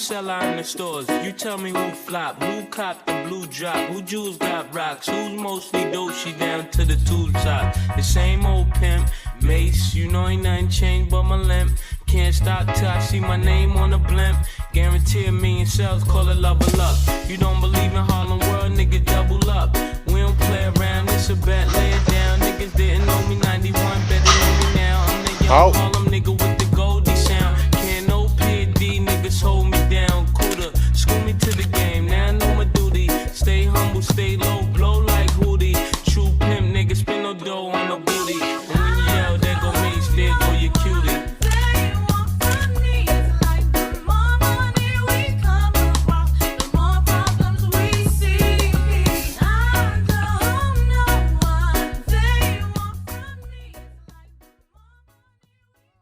sell out in the stores? You tell me who flop, who cop the blue drop, who jewels got rocks, who's mostly Dolce down to the tube top. The same old pimp, Mace, you know ain't nothing changed but my limp. Can't stop till I see my name on the blimp. Guarantee a million sales, call it love or luck. You don't believe in Harlem World, nigga, double up. We don't play around, it's a bet, lay it down. Niggas didn't know me 91, better know me now. I'm the young Harlem nigga with the Goldie sound. Can't no PD, niggas hold me down. Coulda school me to the game, now I know my duty. Stay humble, stay low.